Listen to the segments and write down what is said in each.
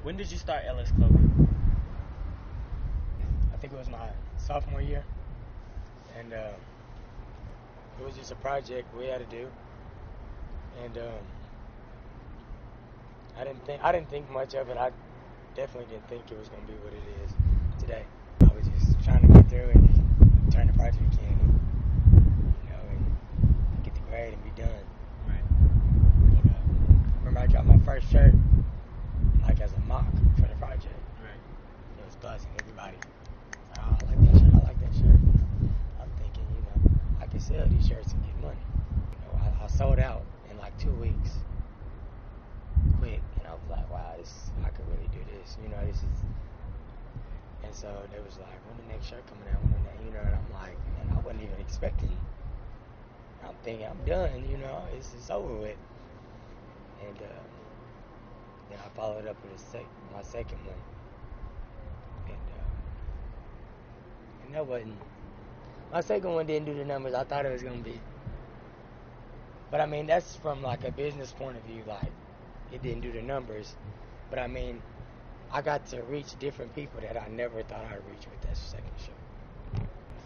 When did you start LS Clothing? I think it was my sophomore year, and it was just a project we had to do, and I didn't think much of it. I definitely didn't think it was going to be what it is today. I was just trying to get through and just turn the project in, and get the grade and be done. Right. Remember I dropped my first shirt like as a mock for the project. Right. It was buzzing everybody. Oh, I like that shirt. I like that shirt. I'm thinking, I can sell these shirts and get money. I sold out in like 2 weeks, quick, and I was like, wow, I could really do this. This is. And so they was like, when the next shirt coming out? And I'm like, man, I wasn't even expecting. I'm thinking I'm done. It's over with. And then I followed up with my second one. And that wasn't. My second one didn't do the numbers I thought it was going to be. But I mean, that's from like a business point of view. Like, it didn't do the numbers. But I mean, I got to reach different people that I never thought I'd reach with that second show.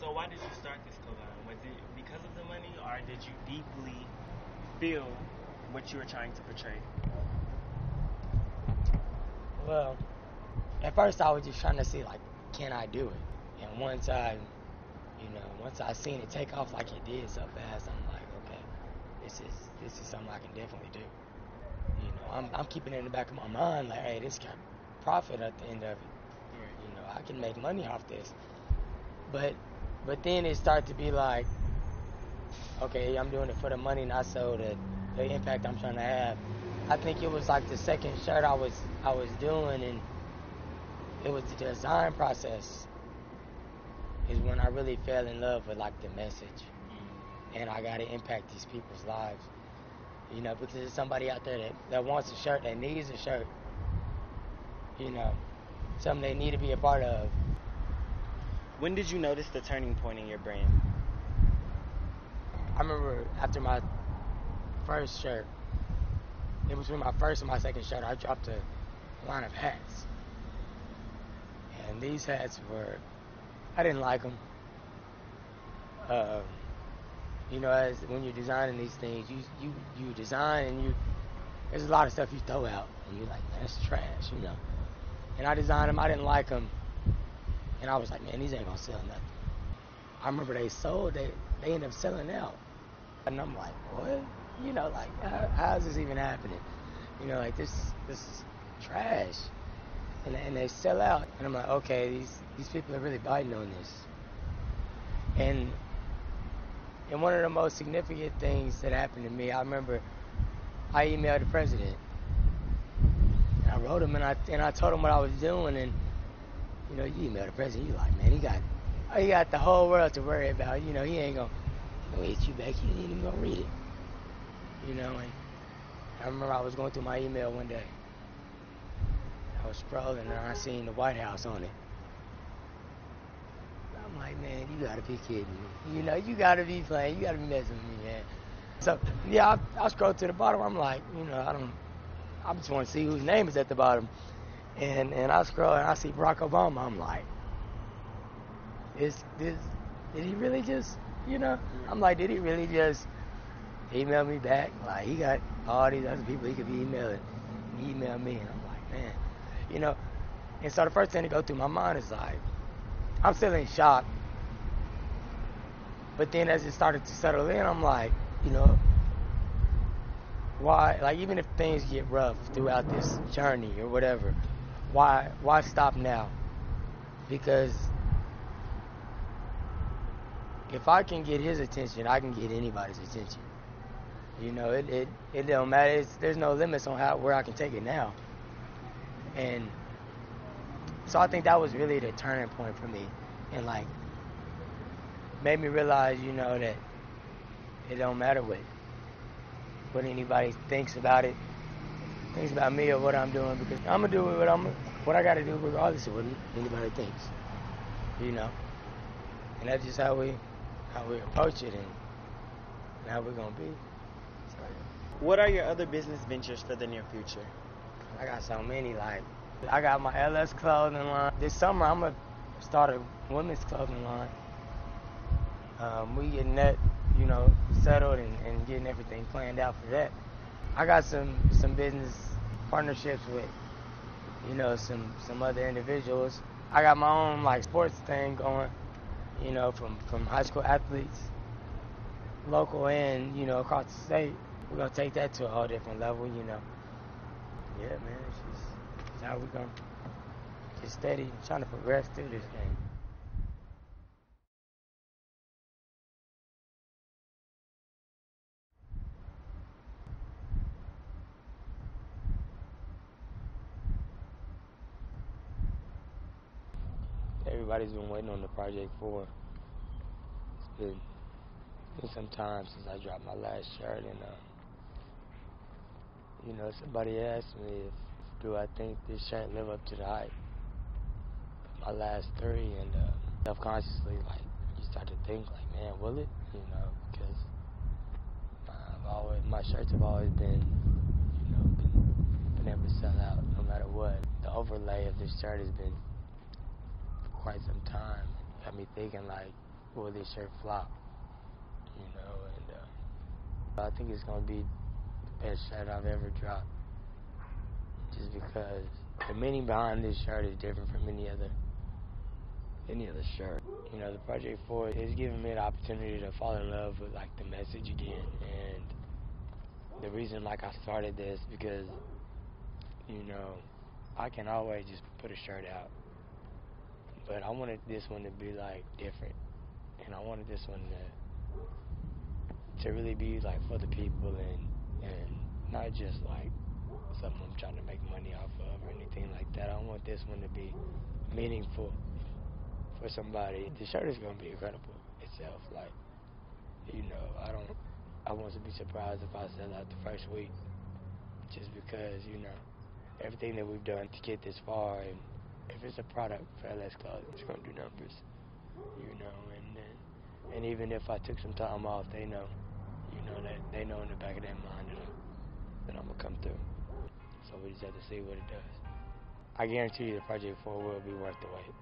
So why did you start this co-line? Was it because of the money, or did you deeply feel what you were trying to portray? Well, at first I was just trying to see, like, can I do it? And once I seen it take off like it did so fast, I'm like, okay, this is something I can definitely do. I'm keeping it in the back of my mind, like, hey, this got profit at the end of it. I can make money off this. But then it started to be like, okay, I'm doing it for the money, not so the impact I'm trying to have. I think it was like the second shirt I was doing, and it was the design process is when I really fell in love with like the message, and I got to impact these people's lives. Because there's somebody out there that wants a shirt, that needs a shirt. Something they need to be a part of. When did you notice the turning point in your brand? I remember after my first shirt, it was between my first and my second shirt, I dropped a line of hats. And these hats I didn't like them. As when you're designing these things, you design and there's a lot of stuff you throw out. And you're like, man, that's trash, And I designed them, I didn't like them. And I was like, man, these ain't gonna sell nothing. I remember they ended up selling out. And I'm like, what? How is this even happening? Like this is trash. And they sell out. And I'm like, okay, these people are really biting on this. And one of the most significant things that happened to me, I remember I emailed the president. And I wrote him and I told him what I was doing, and you email the president, you like, man, he got the whole world to worry about. He ain't gonna hit you back. He ain't even gonna read it. And I remember I was going through my email one day. I was scrolling and I seen the White House on it. I'm like, man, you gotta be kidding me. You gotta be playing. You gotta be messing with me, man. So yeah, I scrolled to the bottom. I'm like, I just want to see whose name is at the bottom. And I scroll and I see Barack Obama. I'm like, did he really just, I'm like, did he really just email me back? Like, he got all these other people he could be emailing. He emailed me, and I'm like, man, And so the first thing to go through my mind is like, I'm still in shock. But then as it started to settle in, I'm like, why, like, even if things get rough throughout this journey or whatever, why stop now? Because if I can get his attention, I can get anybody's attention. It don't matter. There's no limits on where I can take it now. And so I think that was really the turning point for me, and like made me realize, that it don't matter what anybody thinks about it, thinks about me or what I'm doing, because I'm gonna do what I gotta do regardless of what anybody thinks. And that's just how we approach it and how we're gonna be. So, What are your other business ventures for the near future? I got so many, like I got my LS clothing line. This summer I'm gonna start a women's clothing line. We getting that, settled and getting everything planned out for that. I got some business partnerships with, some other individuals. I got my own like sports thing going, from high school athletes, local and, across the state. We're gonna take that to a whole different level, Yeah, man, it's how we gonna get steady, trying to progress through this thing. Everybody's been waiting on the project for. It's been some time since I dropped my last shirt, and somebody asked me if do I think this shirt live up to the hype. My last three, and subconsciously, like, you start to think, like, man, will it? Because my shirts have always been, been able to sell out no matter what. The overlay of this shirt has been for quite some time. Got me thinking, like, will this shirt flop? And I think it's gonna be the best shirt I've ever dropped. Just because the meaning behind this shirt is different from any other shirt. The Project 4 is giving me the opportunity to fall in love with like the message again. And the reason like I started this because I can always just put a shirt out, but I wanted this one to be like different, and I wanted this one to really be like for the people and not just like something I'm trying to make money off of or anything like that. I want this one to be meaningful for somebody. The shirt is gonna be incredible itself. Like, I want to be surprised if I sell out the first week, just because everything that we've done to get this far, and if it's a product for LS Clothing, it's gonna do numbers. And even if I took some time off, they know, that they know in the back of their mind that I'm gonna come through. So we just have to see what it does. I guarantee you the Project 4 will be worth the wait.